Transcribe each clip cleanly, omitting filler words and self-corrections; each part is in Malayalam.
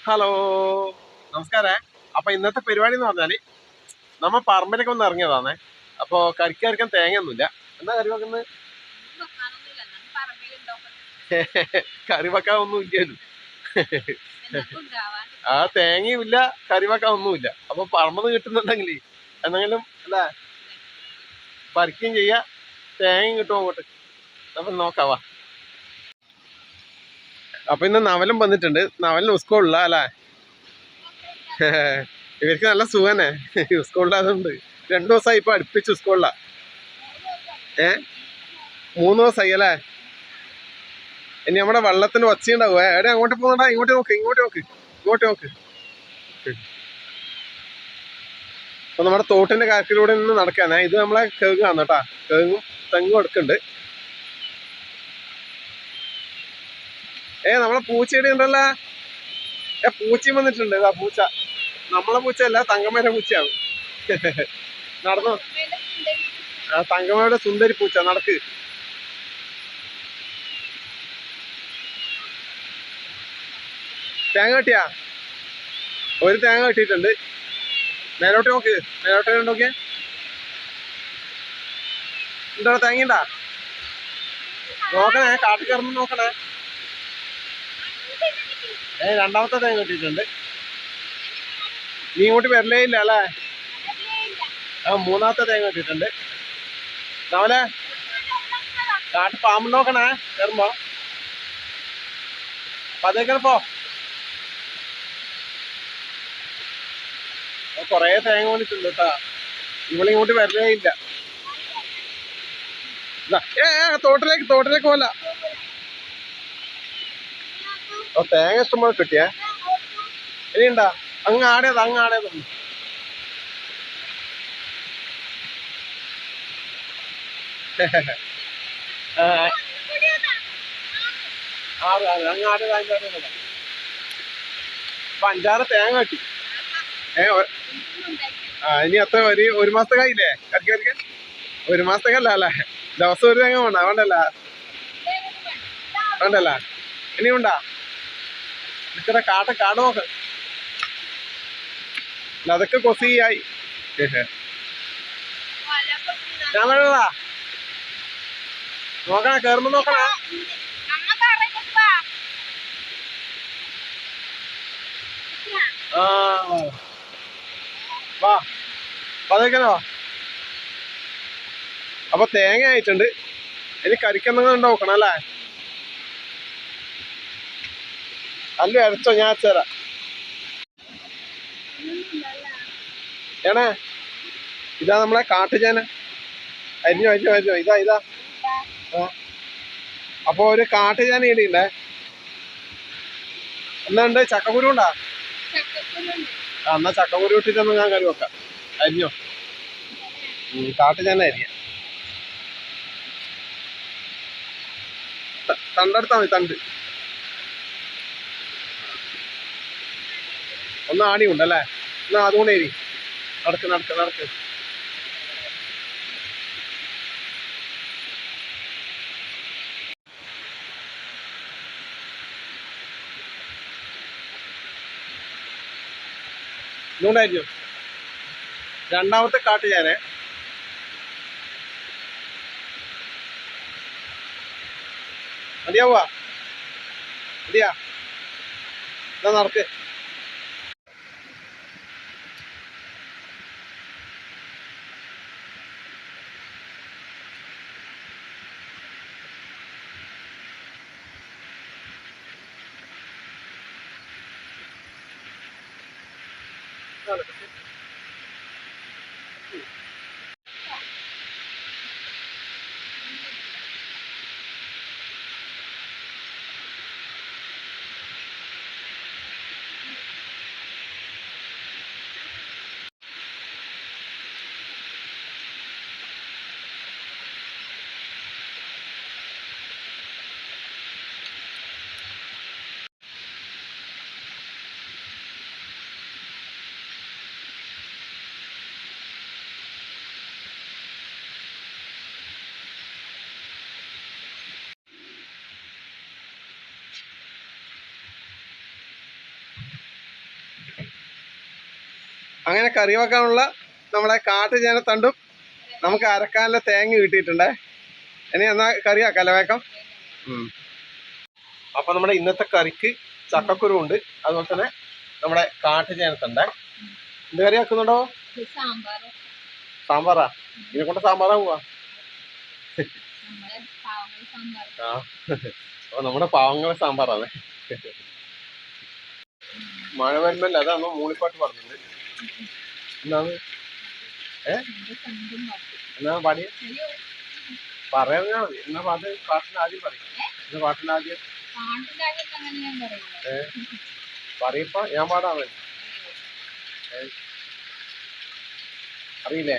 ഹലോ, നമസ്കാരേ. അപ്പൊ ഇന്നത്തെ പരിപാടി എന്ന് പറഞ്ഞാല് നമ്മ പറമ്പിലൊക്കെ ഒന്ന് ഇറങ്ങിയതാണേ. അപ്പൊ കരിക്കാൻ തേങ്ങയൊന്നുമില്ല. എന്താ കറി വെക്കുന്നത്? കറി വെക്കാൻ ഒന്നും ഇല്ലല്ലോ. ആ തേങ്ങയും ഇല്ല, കറി വെക്കാൻ ഒന്നുമില്ല. അപ്പൊ പറമ്പെന്ന് കിട്ടുന്നുണ്ടെങ്കിൽ എന്തെങ്കിലും അല്ലേ പറിക്കുകയും ചെയ്യാ, തേങ്ങയും കിട്ടും അങ്ങോട്ട്. അപ്പൊ നോക്കാവാ. അപ്പൊ ഇന്ന് നവലും വന്നിട്ടുണ്ട്. നവലിന് സ്കൂളില്ല അല്ലേ? ഇവർക്ക് നല്ല സുഖന്നെ സ്കൂളിലായതുകൊണ്ട്. 2 ദിവസമായി ഇപ്പൊ അടുപ്പിച്ചു സ്കൂളിലാ. 3 ദിവസമായി അല്ലേ? ഇനി നമ്മുടെ വെള്ളത്തിന് ഒച്ചയുണ്ടാവുക. എവിടെ അങ്ങോട്ട് പോകുന്നടാ? ഇങ്ങോട്ട് നോക്ക്, ഇങ്ങോട്ട് നോക്ക്, ഇങ്ങോട്ട് നോക്ക്. അപ്പൊ നമ്മുടെ തോട്ടിന്റെ കാറ്റിലൂടെ നിന്ന് നടക്കാനേ. ഇത് നമ്മളെ കേങ്ങാണ് കേട്ടാ. കേങ്ങും തെങ്ങും എടുക്കുന്നുണ്ട്. നമ്മളെ പൂച്ചയുടെ ഉണ്ടല്ലോ. പൂച്ചയും വന്നിട്ടുണ്ട്. ഇതാ പൂച്ച. നമ്മളെ പൂച്ചയല്ല, തങ്കമ്മയുടെ പൂച്ചയാണ്. നടന്നോ. തങ്കമ്മയുടെ സുന്ദരി പൂച്ച. നടക്ക്. തേങ്ങ കെട്ടിയാ? ഒരു തേങ്ങ കെട്ടിയിട്ടുണ്ട്. മേലോട്ട് നോക്ക്, മേലോട്ട് നോക്കിയേ. എന്താ തേങ്ങണ്ടാ? നോക്കണേ, കാട്ടിൽ കയറുമ്പോ നോക്കണേ. രണ്ടാമത്തെ തേങ്ങ കെട്ടിയിട്ടുണ്ട്. നീ ഇങ്ങോട്ട് വരലേ ഇല്ല അല്ലേ? മൂന്നാമത്തെ തേങ്ങ കെട്ടിയിട്ടുണ്ട്. നവലെ കാട്ട് പാമ്പ് നോക്കണേ കയറുമ്പോ. പതേക്കൽ പോ. കൊറേ തേങ്ങ കൊണ്ടിട്ടുണ്ട് കേട്ടാ. ഇവളിങ്ങോട്ട് വരലേ ഇല്ല. തോട്ടിലേക്ക് പോല. തേങ്ങ ഇഷ്ടംപോലെ കിട്ടിയേ. ഇനിയുണ്ടാ? അങ്ങ് ആടേത്. അപ്പൊ 5-6 തേങ്ങ കിട്ടി. ഇനി അത്ര ഒരു മാസത്തെ കായില്ലേ കറിക്കാൻ? 1 മാസത്തേക്കല്ല അല്ലേ? ദിവസം ഒരു തേങ്ങ വേണ്ടല്ല. ഇനിയുണ്ടാ? ഇത്ര കാട് നോക്ക്. അതൊക്കെ കൊസിയായി. ഞാൻ വേണതാ നോക്കണേ, കേറുമ്പോ നോക്കണേ. വാ പതേക്കനോ. അപ്പൊ തേങ്ങ ആയിട്ടുണ്ട്. ഇനി കരിക്കെന്തെങ്കിലും നോക്കണം അല്ലേ? അല്ല അരച്ചോ, ഞാൻ അരച്ചുതരാം. ഇതാ നമ്മളെ കാട്ടുചേന. അരിഞ്ഞോ. ഇതാ. അപ്പൊ ഒരു കാട്ടുചേന ഇടിയുണ്ടേ. എന്നാണ്ട് ചക്കക്കുരു ഉണ്ടാ? എന്നാ ചക്കക്കുരു ഇട്ടിട്ടൊന്ന് ഞാൻ കറി വെക്കാം. അരിഞ്ഞോ. കാട്ടുചേന അരിഞ്ഞ തണ്ടെടുത്താ മതി. തണ്ട് ഒന്ന് ആണി ഉണ്ടല്ലേ? എന്നാ അതുകൊണ്ട് എരി. നടക്ക്. ഇതുകൊണ്ടായിരിക്കും രണ്ടാമത്തെ കാട്ടുചേന. മതിയാ? എന്നാ നടക്ക്. അങ്ങനെ കറി വെക്കാനുള്ള നമ്മുടെ കാട്ടുചേനത്തണ്ടും നമുക്ക് അരക്കാനുള്ള തേങ്ങ കിട്ടിയിട്ടുണ്ടേ. ഇനി എന്നാ കറി ആക്കാല്ലേ വേക്കാം. അപ്പൊ നമ്മുടെ ഇന്നത്തെ കറിക്ക് ചക്കക്കുരു ഉണ്ട്, അതുപോലെ തന്നെ നമ്മുടെ കാട്ടുചേനത്തണ്ടേ. എന്ത് കറി ആക്കുന്നുണ്ടോ? സാമ്പാറാ? ഇതിനെ കൊണ്ട് സാമ്പാറാ പോവാ. ആ അപ്പൊ നമ്മുടെ പാവങ്ങളെ സാമ്പാറാണ്. മഴ വരുമ്പല്ലേ, അതാണോ മൂളിപ്പാട്ട് പറഞ്ഞത്? എന്താണ് എന്നാ പാടിയ പറയാ മതി. എന്നാ പാട്ടിന് ആദ്യം പറയും. എന്നാ പാട്ടിന് ആദ്യം പറയപ്പ, ഞാൻ പാടാണ്. അറിയില്ലേ?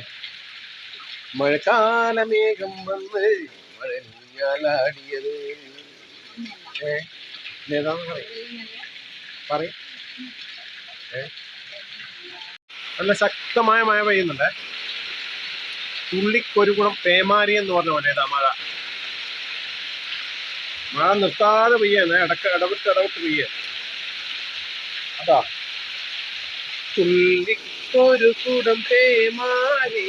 മഴക്കാലമേഘം വന്ന് മഴ നീയാലാടിയത്. പറയും. നല്ല ശക്തമായ മഴ പെയ്യുന്നുണ്ട്. തുള്ളിക്കൊരുകുളം പേമാരി എന്ന് പറഞ്ഞ പോലെ ഇതാ മഴ. മഴ നിർത്താതെ പെയ്യാണ്, ഇടവിട്ട് പെയ്യ. അതാ തുള്ളിക്കൊരു കുടം പേമാരി.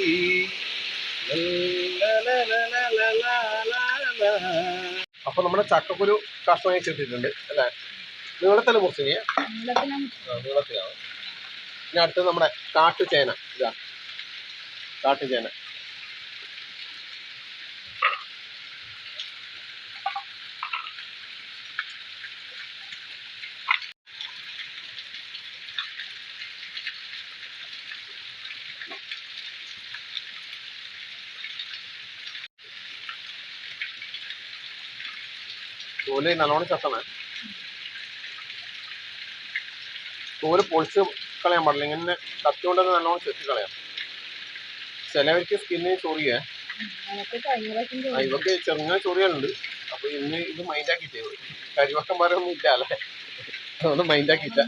അപ്പൊ നമ്മുടെ ചക്കക്കുരു കഷ്ണമായി ചെത്തിയിട്ടുണ്ട് അല്ലെ? നീളത്തില് മുറിച്ചിനി. നീളത്തിലാണ്. ഇനി അടുത്തത് നമ്മുടെ കാട്ടുചേന. ഇതാ കാട്ടുചേന. തോല് നല്ലോണം ചെത്തണേ. തോല് പൊളിച്ച് കളയാൻ പാടില്ല, ഇങ്ങനെ കത്തി കൊണ്ടൊന്ന് നല്ലോണം ചെത്തി കളയാം. ചിലവർക്ക് സ്കിന്നിന് ചൊറിയേ, ഇവർക്ക് ചെറുങ്ങനെ ചൊറിയാനുണ്ട്. അപ്പൊ ഇന്ന് ഇത് മൈൻഡാക്കിട്ടേ, കരിവക്കം ഒന്നും ഇല്ല അല്ലേ, അതുകൊണ്ട് മൈൻഡാക്കിയില്ല.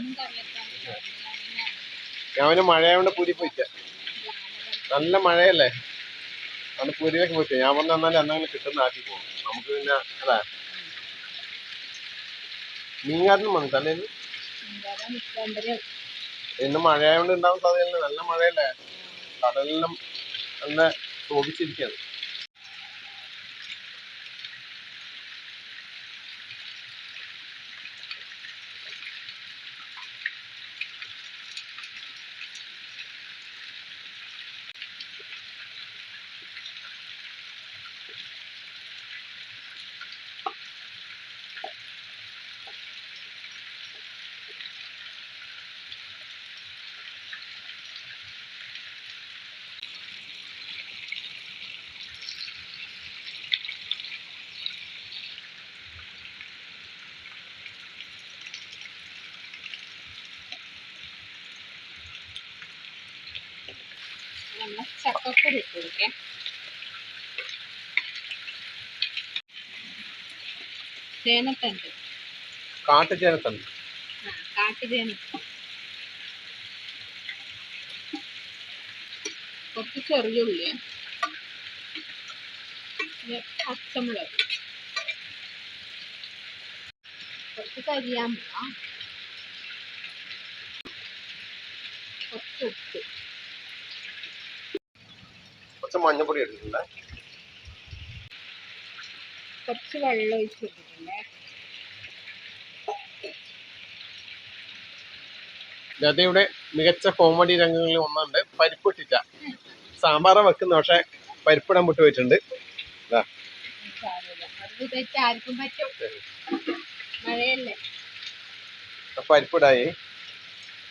ഞാൻ മഴയായോണ്ട് പൂരി പോയിട്ട, നല്ല മഴയല്ലേ, അതുകൊണ്ട് പൂരിയിലേക്ക് പോയിട്ടേ. ഞാൻ പറഞ്ഞ എന്നാലും എന്തെങ്കിലും കിട്ടുന്ന ആക്കി പോകും നമുക്ക്. പിന്നെ അതാ മീൻകാരനും വന്നു തലേന്ന്. ഇന്ന് മഴയായോണ്ട് ഉണ്ടാവും സാധ്യതയല്ലേ, നല്ല മഴയല്ലേ, കടലെല്ലാം നല്ല ശോഭിച്ചിരിക്കുകയാണ്. ചക്കക്കുരു ഇട്ട് കൊടുക്കേ. ചേനത്തണ്ട്, കാട്ടുചേനത്തണ്ട്. കാട്ടുചേനത്തണ്ട്. കുറച്ച് ചെറിയുള്ളി, പച്ചമുളക്, കുറച്ച് കരിയാമ്പുള, കുറച്ച് ഉപ്പ്, കുറച്ച് മഞ്ഞപ്പൊടി എടുത്തിട്ടുണ്ട്, കുറച്ച് വെള്ളം ഒഴിച്ച് കൊടുത്തിട്ടുണ്ട്. ലതയുടെ മികച്ച കോമഡി രംഗങ്ങളിൽ ഒന്നുണ്ട്, പരിപ്പിട്ടിട്ട സാമ്പാറ വെക്കുന്ന, പക്ഷെ പരിപ്പിടാൻ വിട്ടു പോയിട്ടുണ്ട്. പരിപ്പിടായി,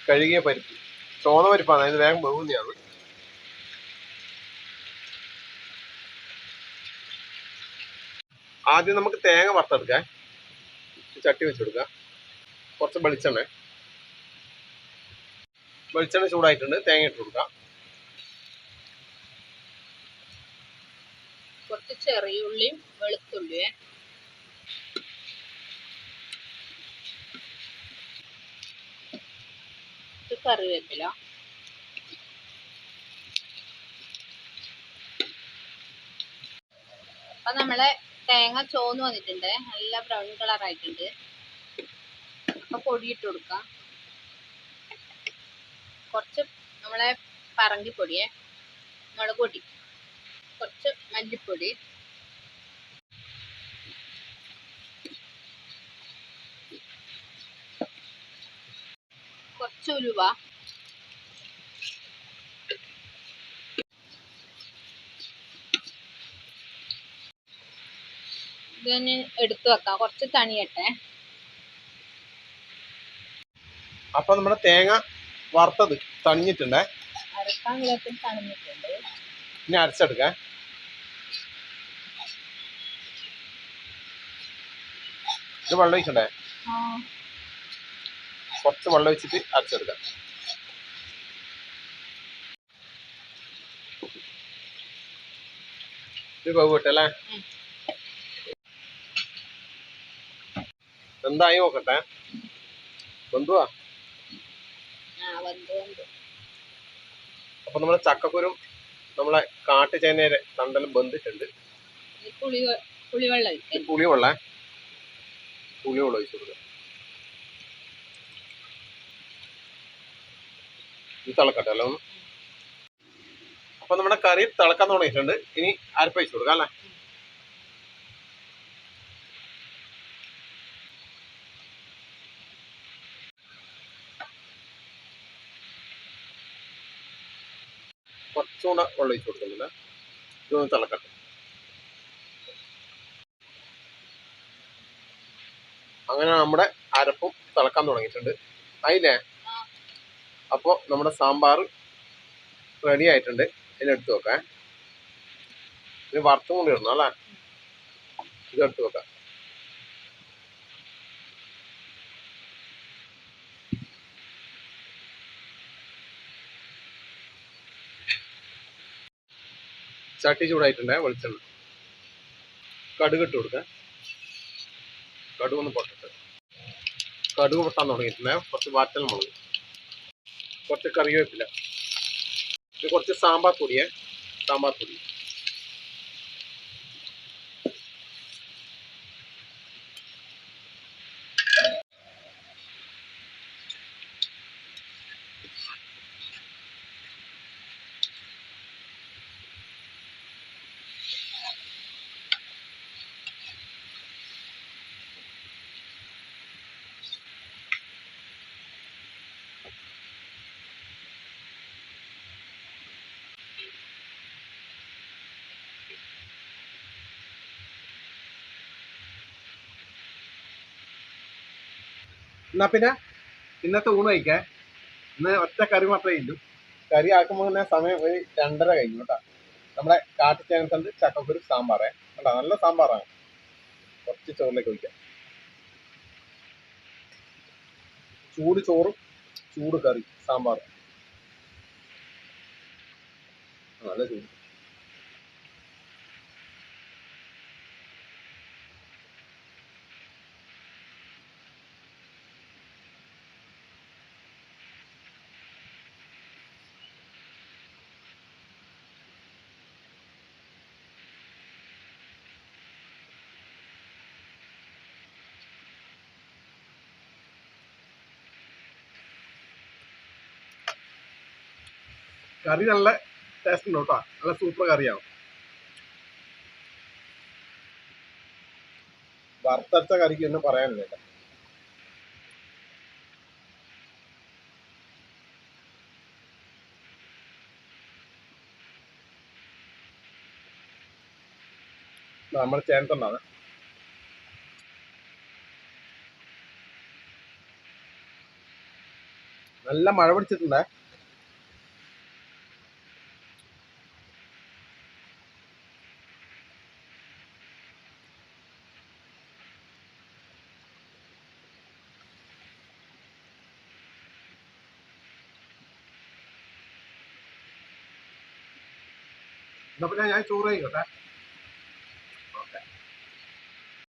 കഴുകിയ പരിപ്പ്, ചോന്ന പരിപ്പാണ്, അതിന് വേഗം ബഹുന്നെയാണ്. ആദ്യം നമുക്ക് തേങ്ങ വറുത്തെടുക്കാം. ചട്ടി വെച്ചെടുക്കാം. കുറച്ച് വെളിച്ചെണ്ണ ചൂടായിട്ടുണ്ട്, തേങ്ങ ഇട്ട് കൊടുക്കാം. കുറച്ച് ചെറിയുള്ളിയും വെളുത്തുള്ളിയും, കറിവേപ്പില, അപ്പൊ നമ്മളെ തേങ്ങ ചോന്ന് വന്നിട്ടുണ്ട്, നല്ല ബ്രൗൺ കളർ ആയിട്ടുണ്ട്. അപ്പൊ പൊടിയിട്ട് കൊടുക്കാം. കുറച്ച് നമ്മളെ പറങ്കിപ്പൊടിയെ, മുളക് പൊടി, കുറച്ച് മല്ലിപ്പൊടി, കുറച്ച് ഉലുവ, ഇതിന് എടുത്തു വെക്കാം. കുറച്ച് തണിയട്ടെ. അപ്പൊ നമ്മുടെ തേങ്ങ വറുത്തത് തണിഞ്ഞിട്ടുണ്ടേ. അരക്കാൻ വിധത്തിൽ തണിഞ്ഞിട്ടുണ്ട്. ഇനി അരച്ചെടുക്കാം. ഇത് വെള്ളം ഒഴിക്കണ്ടേ? കുറച്ച് വെള്ളം ഒഴിച്ചിട്ട് അരച്ചെടുക്കാം. ഇത് പോകട്ടെ. എന്തായി നോക്കട്ടെ. ബന്ധുവാ. അപ്പൊ നമ്മളെ ചക്കക്കുരും നമ്മളെ കാട്ടുചേനയുടെ തണ്ടലും ബന്ധിട്ടുണ്ട്. പുളിവെള്ളം ഒഴിച്ചു കൊടുക്കുക. ഇത് തിളക്കട്ടെ അല്ലോ ഒന്ന്. അപ്പൊ നമ്മുടെ കറി തിളക്കാൻ തുടങ്ങിയിട്ടുണ്ട്. ഇനി അരപ്പ് ഒഴിച്ചു കൊടുക്കാം അല്ലേ? കുറച്ചുകൂടെ വെള്ളം ഒഴിച്ചു കൊടുക്കുന്നില്ല. ഇതൊന്ന് തിളക്കട്ടെ. അങ്ങനെ നമ്മുടെ അരപ്പും തിളക്കാൻ തുടങ്ങിയിട്ടുണ്ട്. ആയില്ലേ? അപ്പൊ നമ്മുടെ സാമ്പാർ റെഡി ആയിട്ടുണ്ട്. ഇതിനെടുത്ത് വെക്കാം. ഇത് വറുത്തും കൂടി ഇടണം അല്ലേ? ഇതെടുത്ത് വെക്കാം. ചട്ടി ചൂടായിട്ടുണ്ടേ. വെളിച്ചെണ്ണ കടുക് ഇട്ട് കൊടുക്കാം. കടുക് ഒന്ന് പൊട്ടട്ടെ. കടുക് പൊട്ടാൻ തുടങ്ങിയിട്ടുണ്ടേ. കുറച്ച് വാറ്റൽ മുളക്, കുറച്ച് കറിവേപ്പില, ഇത് കുറച്ച് സാമ്പാർ പൊടിയേ. സാമ്പാർ പൊടി, എന്നാ പിന്നെ ഇന്നത്തെ ഊണ് കഴിക്കാൻ. ഇന്ന് ഒറ്റ കറി മാത്രമേ ഇല്ലൂ. കറി ആക്കുമ്പോൾ തന്നെ സമയം ഒരു 2:30 കഴിഞ്ഞു കേട്ടോ. നമ്മുടെ കാട്ടുചേനത്തണ്ട് ചക്കക്കുരു സാമ്പാറേ കേട്ടോ. നല്ല സാമ്പാറാണ്. കുറച്ച് ചോറിലേക്ക് ഒഴിക്കാം. ചൂട് ചോറും ചൂട് കറി സാമ്പാർ നല്ല ചൂട്. കറി നല്ല ടേസ്റ്റ് ഉണ്ട് കേട്ടോ. നല്ല സൂപ്പർ കറിയാവും. വറുത്തരച്ച കറിക്ക് ഒന്നും പറയാനില്ല. നമ്മൾ ചേർത്തുണ്ടാണ്. നല്ല മഴ പിടിച്ചിട്ടുണ്ടേ. എന്നാ പിന്നെ ഞാൻ ചോറ് കഴിക്കട്ടെ.